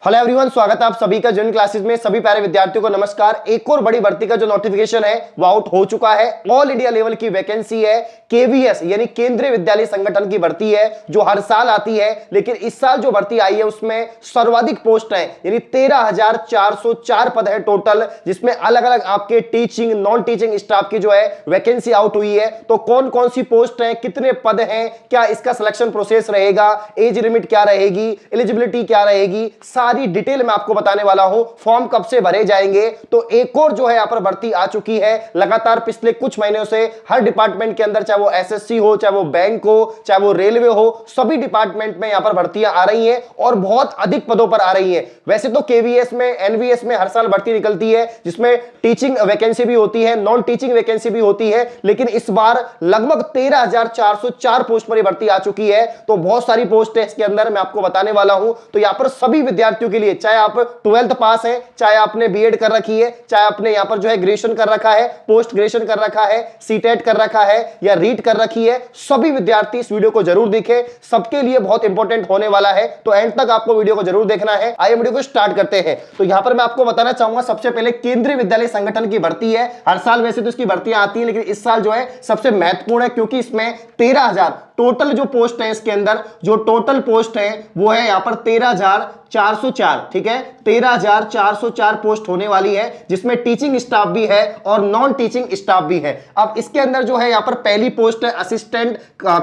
Hello everyone, स्वागत है आप सभी का जूनियर क्लासेस में। सभी प्यारे विद्यार्थियों को नमस्कार। एक और बड़ी भर्ती का जो नोटिफिकेशन है वो आउट हो चुका है। ऑल इंडिया लेवल की वैकेंसी है। केवीएस यानी केंद्रीय विद्यालय संगठन की भर्ती है जो हर साल आती है, लेकिन इस साल जो भर्ती आई है उसमें सर्वाधिक पोस्ट है, यानी 13,404 पद है टोटल, जिसमें अलग अलग आपके टीचिंग नॉन टीचिंग स्टाफ की जो है वैकेंसी आउट हुई है। तो कौन कौन सी पोस्ट है, कितने पद हैं, क्या इसका सिलेक्शन प्रोसेस रहेगा, एज लिमिट क्या रहेगी, एलिजिबिलिटी क्या रहेगी, सारी डिटेल मैं आपको बताने वाला हूं। फॉर्म कब से भरे जाएंगे, तो एक और जो है यहां पर भर्ती आ चुकी है। लगातार पिछले कुछ महीनों से हर डिपार्टमेंट के अंदर, चाहे वो एसएससी हो, चाहे वो बैंक हो, चाहे वो रेलवे हो, सभी डिपार्टमेंट में यहां पर भर्तियां आ रही हैं और बहुत अधिक पदों पर आ रही हैं। वैसे तो केवीएस में, एनवीएस में हर साल भर्ती निकलती है जिसमें टीचिंग वैकेंसी भी होती है, नॉन टीचिंग वैकेंसी भी होती है, लेकिन इस बार लगभग 13,404 पोस्ट पर भर्ती आ चुकी है। तो बहुत सारी पोस्ट है इसके अंदर, मैं आपको बताने वाला हूं। तो यहां पर सभी विद्यार्थियों के लिए, चाहे आप 12th पास है, चाहे आपने बीएड कर रखी है, चाहे आपने यहां पर जो है ग्रेजुएशन कर रखा है, पोस्ट ग्रेजुएशन कर रखा है, सीटेट कर रखा है या रीट कर रखी है, सभी विद्यार्थी इस वीडियो को जरूर देखें। सबके लिए बहुत इंपॉर्टेंट होने वाला है, तो एंड तक आपको वीडियो को जरूर देखना है। आइए वीडियो को स्टार्ट करते हैं। तो यहां पर मैं आपको बताना चाहूंगा, सबसे पहले केंद्रीय विद्यालय संगठन की भर्ती है। हर साल वैसे तो इसकी भर्तियां आती है, लेकिन इस साल जो है सबसे महत्वपूर्ण है क्योंकि इसमें 13,000 टोटल जो पोस्ट है, इसके अंदर जो टोटल पोस्ट है वो है यहां पर 13,404। ठीक है, 13,404 पोस्ट होने वाली है, जिसमें टीचिंग स्टाफ भी है और नॉन टीचिंग स्टाफ भी है। अब इसके अंदर जो है यहां पर पहली पोस्ट है असिस्टेंट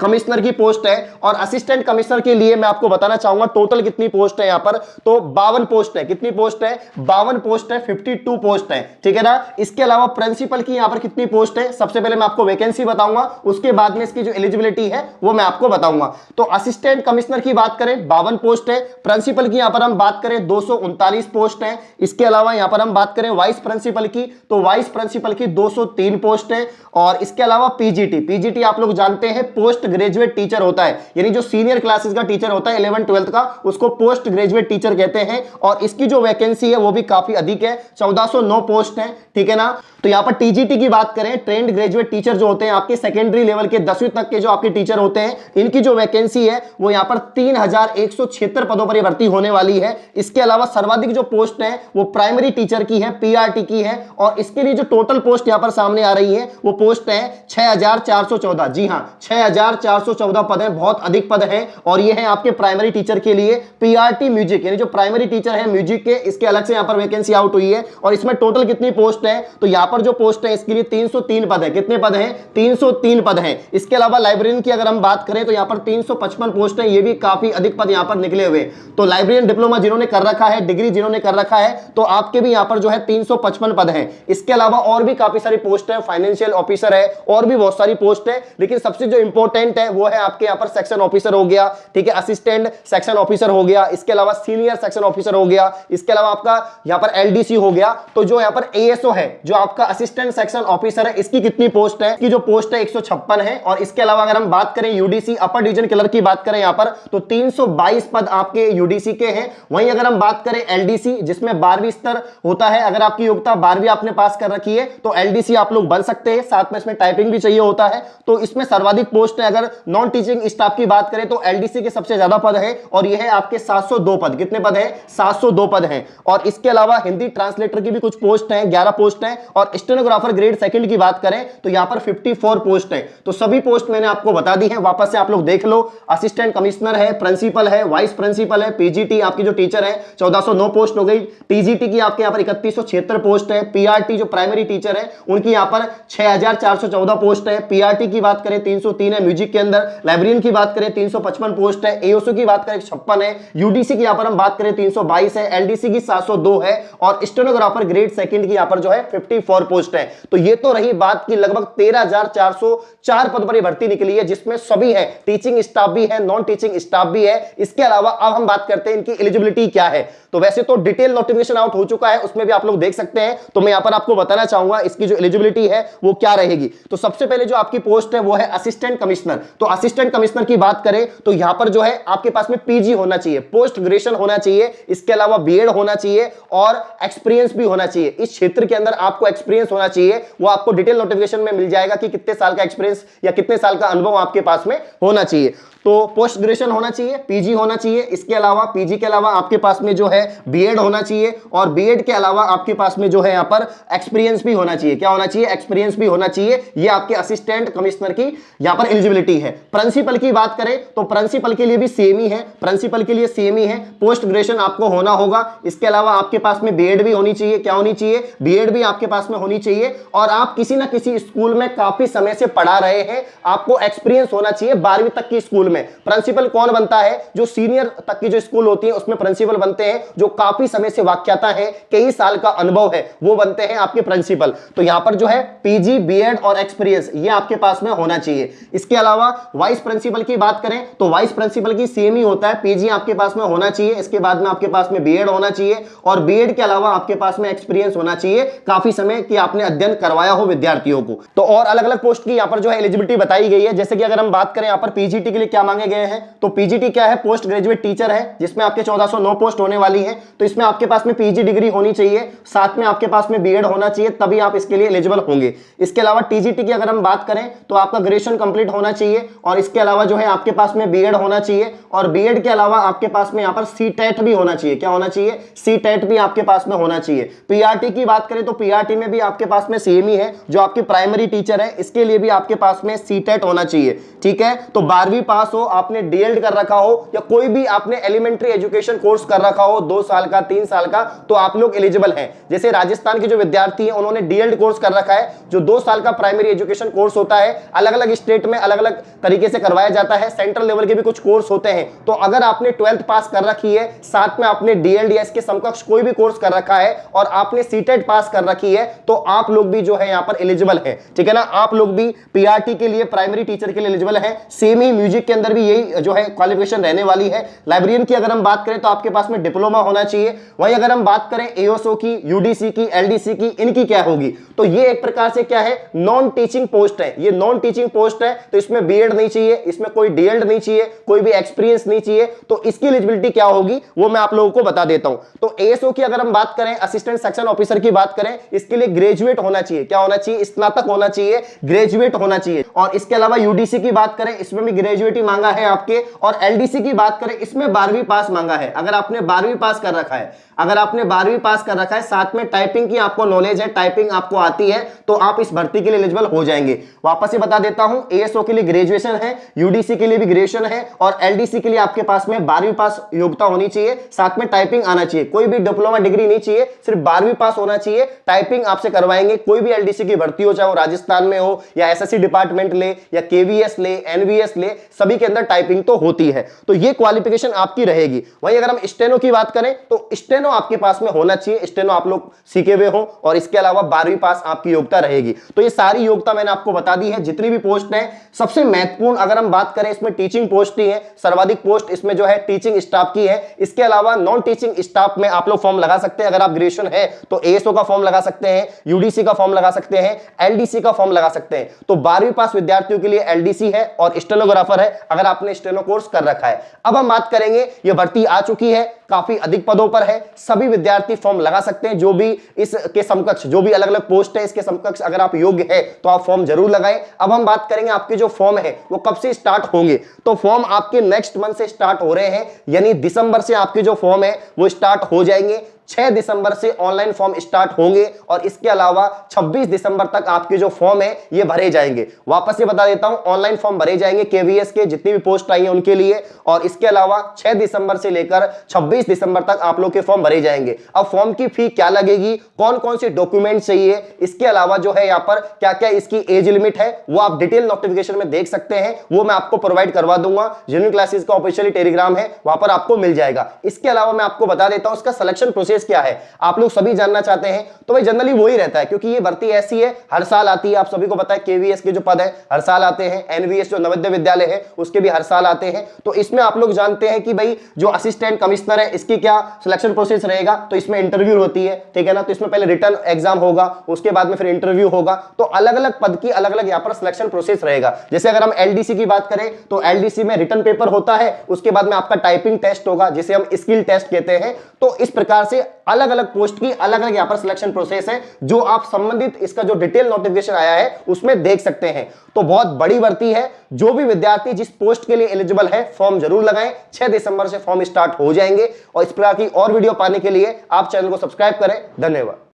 कमिश्नर की पोस्ट है, और असिस्टेंट कमिश्नर के लिए मैं आपको बताना चाहूंगा टोटल कितनी पोस्ट है यहां पर। तो 52 पोस्ट है। कितनी पोस्ट है? 52 पोस्ट है, 52 पोस्ट है। ठीक है ना। इसके अलावा प्रिंसिपल की यहां पर कितनी पोस्ट है, सबसे पहले मैं आपको वैकेंसी बताऊंगा, उसके बाद में इसकी जो एलिजिबिलिटी है वो मैं आपको बताऊंगा। तो असिस्टेंट कमिश्नर की बात करें 52 पोस्ट है। प्रिंसिपल की यहां पर हम बात करें 239 पोस्ट है। इसके अलावा यहां पर हम बात करें वाइस प्रिंसिपल की, तो वाइस प्रिंसिपल की 203 पोस्ट है। और इसके अलावा पीजीटी आप लोग जानते हैं पोस्ट ग्रेजुएट टीचर होता है, यानी जो सीनियर क्लासेस का टीचर होता है 11th 12th का, उसको पोस्ट ग्रेजुएट टीचर कहते हैं। और इसकी जो वैकेंसी है वो भी काफी अधिक है, 1409 पोस्ट है। ठीक है ना। तो यहां पर टीजीटी की बात करें, ट्रेंड ग्रेजुएट टीचर जो होते हैं आपके सेकेंडरी लेवल के 10वीं तक के जो आपके टीचर होते हैं, इनकी जो वैकेंसी है वो यहां पर 3,176 पदों पर भर्ती होने वाली है। इसके अलावा सर्वाधिक जो पोस्ट है वो प्राइमरी टीचर की है, पीआरटी की है। और इसके लिए जो टोटल पोस्ट यहां पर सामने आ रही है वो पोस्ट है 6,414। जी हां, 6,414 पद है, बहुत अधिक पद है। और ये है आपके प्राइमरी टीचर के लिए। पीआरटी म्यूजिक यानी जो प्राइमरी टीचर है म्यूजिक के, इसके अलग से यहां पर वैकेंसी आउट हुई है। और इसमें टोटल कितनी पोस्ट है, तो यहां पर जो पोस्ट है इसके लिए 303 पद है। कितने पद हैं? 303 पद हैं। इसके अलावा लाइब्रेरियन की अगर हम बात करें तो यहां पर 355 पोस्ट है, ये भी काफी अधिक पद यहां पर निकले हुए। तो लाइब्रेरियन डिप्लोमा जिन्होंने कर रखा है, डिग्री जिन्होंने कर रखा है, तो आपके भी यहां पर जो है 355 पद हैं। इसके अलावा और भी काफी सारी पोस्ट है, फाइनेंशियल ऑफिसर है, और भी बहुत सारी पोस्ट है। लेकिन सबसे जो इंपॉर्टेंट है वो है आपके यहां पर सेक्शन ऑफिसर हो गया। ठीक है, असिस्टेंट सेक्शन ऑफिसर हो गया। इसके अलावा सीनियर सेक्शन ऑफिसर हो गया। इसके अलावा आपका यहां पर एलडीसी हो गया। तो जो यहां पर एएसओ है, जो आपका असिस्टेंट सेक्शन ऑफिसर है, इसकी कितनी पोस्ट है? इसकी जो पोस्ट है 156 है। और इसके अलावा अगर हम बात करें यूडीसी अपर डिवीजन क्लर्क की बात करें यहां पर, तो 322 पद आपके यूडीसी के हैं। वहीं अगर हम बात करें एलडीसी, जिसमें 12वीं स्तर होता है, अगर आपकी योग्यता 12वीं आपने पास कर रखी है तो एलडीसी आप लोग बन सकते हैं, साथ में इसमें टाइपिंग भी चाहिए होता है। तो इसमें सर्वाधिक पोस्ट है। अगर नॉन टीचिंग स्टाफ की बात करें तो एलडीसी के सबसे ज्यादा पद है, और यह है आपके 702 पद। कितने पद है? 702 पद हैं। और इसके अलावा हिंदी ट्रांसलेटर की भी कुछ पोस्ट है, 11 पोस्ट है। और स्टेनोग्राफर ग्रेड सेकंड की बात करें तो यहां पर 54 पोस्ट है। तो सभी पोस्ट मैंने आपको बता दी है, वापस से आप लोग देख लो। असिस्टेंट कमिश्नर है, प्रिंसिपल है, वाइस प्रिंसिपल है, पीजीटी आपकी जो टीचर है 1409 पोस्ट हो गई। टीजीटी की आपके यहां पर 3176 पोस्ट है। पीआरटी जो प्राइमरी टीचर है उनकी यहां पर 6,414 पोस्ट है। पीआरटी की बात करें 303 है म्यूजिक के अंदर। लाइब्रेरियन की बात करें 355 पोस्ट है। एओसो की बात करें 56 है। यूडीसी की यहां पर हम बात करें 322 है। एलडीसी की 702 है। और स्टेनोग्राफर ग्रेड सेकंड की यहां पर जो है 54 पोस्ट है। तो ये तो रही बात की लगभग 13,404 पद पर भर्ती निकली है, जिसमें सभी है, टीचिंग स्टाफ भी है, नॉन टीचिंग स्टाफ भी है। इसके अलावा अब हम बात करते हैं इनकी एलिजिबिलिटी क्या है। तो वैसे तो डिटेल नोटिफिकेशन आउट हो चुका है, उसमें भी आप लोग देख सकते हैं। तो मैं यहां पर आपको बताना चाहूंगा इसकी जो एलिजिबिलिटी है वो क्या रहेगी। तो सबसे पहले जो आपकी पोस्ट है वो है असिस्टेंट कमिश्नर। तो असिस्टेंट कमिश्नर की बात करें तो यहां पर जो है आपके पास में पीजी होना चाहिए, पोस्ट ग्रेजुएशन होना चाहिए, इसके अलावा बीएड होना चाहिए और एक्सपीरियंस भी होना चाहिए। इस क्षेत्र के अंदर आपको एक्सपीरियंस होना चाहिए। वो आपको डिटेल नोटिफिकेशन में मिल जाएगा कि कितने साल का एक्सपीरियंस या कितने साल का अनुभव आपके पास में होना चाहिए। तो पोस्ट ग्रेजुएशन होना चाहिए, पीजी होना चाहिए, इसके अलावा पीजी के अलावा आपके पास में जो है बीएड होना चाहिए, और बीएड के अलावा आपके पास में जो है यहाँ पर एक्सपीरियंस भी होना चाहिए। क्या होना चाहिए? एक्सपीरियंस भी होना चाहिए। ये आपके असिस्टेंट कमिश्नर की यहाँ पर एलिजिबिलिटी है। प्रिंसिपल की बात करें तो प्रिंसिपल के लिए भी सेम ही है, प्रिंसिपल के लिए सेम ही है, पोस्ट ग्रेजुएशन आपको होना होगा। इसके अलावा आपके पास में बीएड भी होनी चाहिए। क्या होनी चाहिए? बीएड भी आपके पास में होनी चाहिए, और आप किसी ना किसी स्कूल में काफी समय से पढ़ा रहे हैं, आपको एक्सपीरियंस होना चाहिए 12वीं तक की स्कूल में। प्रिंसिपल कौन बनता है? जो सीनियर तक की जो स्कूल होती है उसमें प्रिंसिपल बनते हैं, जो काफी समय से वाक्यता है, कई साल का अनुभव है, वो बनते हैं आपके प्रिंसिपल। तो यहां पर जो है पीजी, बीएड और एक्सपीरियंस ये आपके पास में होना चाहिए। इसके अलावा वाइस प्रिंसिपल की बात करें तो वाइस प्रिंसिपल की सेम ही होता है, पीजी आपके पास में होना चाहिए, इसके बाद में आपके पास में बीएड होना चाहिए, और बीएड के अलावा आपके पास में एक्सपीरियंस होना चाहिए, काफी समय की आपने अध्ययन करवाया हो विद्यार्थियों को। तो और अलग अलग पोस्ट की यहां पर जो है एलिजिबिलिटी बताई गई है। जैसे कि अगर हम बात करें यहां पर पीजीटी के लिए क्या मांगे गए हैं, तो पीजीटी क्या है? पोस्ट ग्रेजुएट टीचर है, जिसमें आपके 1409 पोस्ट होने वाली है। तो इसमें आपके पास में पीजी डिग्री होनी चाहिए, साथ में आपके पास में बीएड होना चाहिए, तभी आप इसके लिए एलिजिबल होंगे। इसके अलावा टीजीटी की अगर हम बात करें तो आपका ग्रेजुएशन कंप्लीट होना चाहिए, और इसके अलावा जो है आपके पास में बीएड होना चाहिए, और बीएड के अलावा आपके पास में यहाँ पर सीटेट भी होना चाहिए। क्या होना चाहिए? सीटेट भी आपके पास में होना चाहिए। पीआरटी की बात करें तो पीआरटी में भी आपके पास में सेम ही है, जो आपके प्राइमरी टीचर है इसके लिए भी आपके पास में सीटेट होना चाहिए। ठीक है, तो 12वीं पास हो, आपने डीएलएड कर रखा हो, या कोई भी आपने एलिमेंट्री एजुकेशन कोर्स कर रखा हो 2 साल का, 3 साल का, तो आप लोग एलिजिबल हैं। जैसे राजस्थान के जो विद्यार्थी हैं उन्होंने डीएलएड कोर्स कर रखा है, जो 2 साल का प्राइमरी एजुकेशन कोर्स होता है, अलग अलग स्टेट में अलग अलग तरीके से करवाया जाता है, सेंट्रल लेवल के भी कुछ कोर्स होते हैं। तो अगर आपने 12th पास कर रखी है, साथ में आपने डीएलएड या इसके समकक्ष कोई भी कोर्स कर रखा है, और आपने सीटेट पास कर रखी है, तो आप लोग भी जो है यहाँ पर एलिजिबल है। ठीक है ना, आप लोग भी पीआरटी के लिए, प्राइमरी टीचर के लिए एलिजिबल है। सेम ही म्यूजिक के अंदर भी यही जो है क्वालिफिकेशन रहने वाली है। लाइब्रेरियन की अगर हम बात करें तो आपके पास में डिप्लोमा होना चाहिए। वहीं अगर हम बात करें एओसो की, यूडीसी की, एलडीसी की, इनकी क्या होगी, तो ये एक प्रकार से क्या है? नॉन टीचिंग पोस्ट है। ये नॉन टीचिंग पोस्ट है, तो इसमें बीएड नहीं चाहिए, इसमें कोई डीएलएड नहीं चाहिए, कोई भी एक्सपीरियंस नहीं चाहिए। तो इसकी एलिजिबिलिटी क्या होगी वो मैं आप लोगों को बता देता हूं। तो एएसओ की अगर हम बात करें, असिस्टेंट सेक्शन ऑफिसर की बात करें, इसके लिए ग्रेजुएट होना चाहिए। क्या होना चाहिए? स्नातक होना चाहिए, ग्रेजुएट होना चाहिए। और इसके अलावा यूडीसी की बात करें, इसमें भी ग्रेजुएट ही मांगा है आपके, और एलडीसी की बात करें, इसमें 12वीं पास मांगा है। अगर आपने 12वीं पास कर रखा है, अगर आपने 12वीं पास कर रखा है, साथ में टाइपिंग की आपको नॉलेज है, टाइपिंग आपको आती है, तो आप इस भर्ती के लिए एलिजिबल हो जाएंगे। वापस से बता देता हूं, एएसओ के लिए ग्रेजुएशन है, यूडीसी के लिए भी ग्रेजुएशन है, और एलडीसी के लिए आपके पास में 12वीं पास योग्यता होनी चाहिए, साथ में टाइपिंग आना चाहिए। कोई भी डिप्लोमा डिग्री नहीं चाहिए, सिर्फ 12वीं पास होना चाहिए। टाइपिंग आपसे करवाएंगे। कोई भी एलडीसी की भर्ती हो, चाहे वो राजस्थान में हो, या एसएससी डिपार्टमेंट ले, या केवीएस ले, एनवीएस ले, सभी के अंदर टाइपिंग तो होती है। तो ये क्वालिफिकेशन आपकी रहेगी। वहीं अगर हम स्टेनो की बात करें तो स्टेनो आपके पास में होना चाहिए, स्टेनो आप लोग सीखे हुए हो, और इसके अलावा 12वीं पास आपकी योग्यता रहेगी। तो ये सारी योग्यता मैंने आपको बता दी है, जितनी भी पोस्ट है। सबसे महत्वपूर्ण अगर हम बात करें, इसमें टीचिंग पोस्ट ही है, सर्वाधिक पोस्ट इसमें जो है टीचिंग स्टाफ की है। इसके अलावा नॉन टीचिंग स्टाफ में आप लोग फॉर्म लगा सकते हैं। अगर आप ग्रेजुएशन है तो एएसओ का फॉर्म लगा सकते हैं, यूडीसी का फॉर्म लगा सकते हैं, एलडीसी का फॉर्म लगा सकते हैं। तो 12वीं पास विद्यार्थियों के लिए एलडीसी है, और स्टेनोग्राफर है अगर आपने स्टेनो कोर्स कर रखा है। अब हम बात करेंगे, ये भर्ती आ चुकी है, काफी अधिक पदों पर है, सभी विद्यार्थी फॉर्म लगा सकते हैं। जो भी इसके समकक्ष, जो भी अलग अलग पोस्ट है, इसके समकक्ष अगर आप योग्य है तो आप फॉर्म जरूर लगाएं। अब हम बात करेंगे आपके जो फॉर्म है वो कब से स्टार्ट होंगे। तो फॉर्म आपके नेक्स्ट मंथ से स्टार्ट हो रहे हैं, यानी दिसंबर से आपके जो फॉर्म है वो स्टार्ट हो जाएंगे। 6 दिसंबर से ऑनलाइन फॉर्म स्टार्ट होंगे, और इसके अलावा 26 दिसंबर तक आपके जो फॉर्म है ये भरे जाएंगे। वापस से बता देता हूं, ऑनलाइन फॉर्म भरे जाएंगे केवीएस के जितनी भी पोस्ट आई है उनके लिए, और इसके अलावा 6 दिसंबर से लेकर 26 दिसंबर तक आप लोग के फॉर्म भरे जाएंगे। अब फॉर्म की फी क्या लगेगी, कौन कौन से डॉक्यूमेंट चाहिए, इसके अलावा जो है यहाँ पर क्या क्या इसकी एज लिमिट है, वो आप डिटेल नोटिफिकेशन में देख सकते हैं। वो मैं आपको प्रोवाइड करवा दूंगा। जेन्युइन क्लासेस का ऑफिशियल टेलीग्राम है, वहां पर आपको मिल जाएगा। इसके अलावा मैं आपको बता देता हूं उसका सिलेक्शन प्रोसेस क्या है, आप लोग सभी जानना चाहते हैं। तो भाई जनरली वही रहता है, क्योंकि ये भर्ती ऐसी है, हर साल आती है। आप सभी को पता है केवीएस के जो पद है हर साल आते हैं, एनवीएस जो नवोदय विद्यालय है उसके भी हर साल आते हैं। तो इसमें आप लोग जानते हैं कि भाई जो असिस्टेंट कमिश्नर है इसकी क्या सिलेक्शन प्रोसेस रहेगा। तो इसमें इंटरव्यू होती है, ठीक है ना। तो इसमें पहले रिटन एग्जाम होगा, उसके बाद में फिर इंटरव्यू होगा। तो अलग अलग पद की अलग अलग यहाँ पर सिलेक्शन प्रोसेस रहेगा। जैसे अगर हम एलडीसी की बात करें तो एलडीसी में रिटन पेपर होता है, उसके बाद में आपका टाइपिंग टेस्ट होगा जिसे हम स्किल टेस्ट कहते हैं। तो इस प्रकार से अलग अलग पोस्ट की अलग अलग यहां पर सिलेक्शन प्रोसेस है, जो आप संबंधित इसका जो डिटेल नोटिफिकेशन आया है उसमें देख सकते हैं। तो बहुत बड़ी भर्ती है। जो भी विद्यार्थी जिस पोस्ट के लिए एलिजिबल है फॉर्म जरूर लगाएं। 6 दिसंबर से फॉर्म स्टार्ट हो जाएंगे। और इस प्रकार की और वीडियो पाने के लिए आप चैनल को सब्सक्राइब करें। धन्यवाद।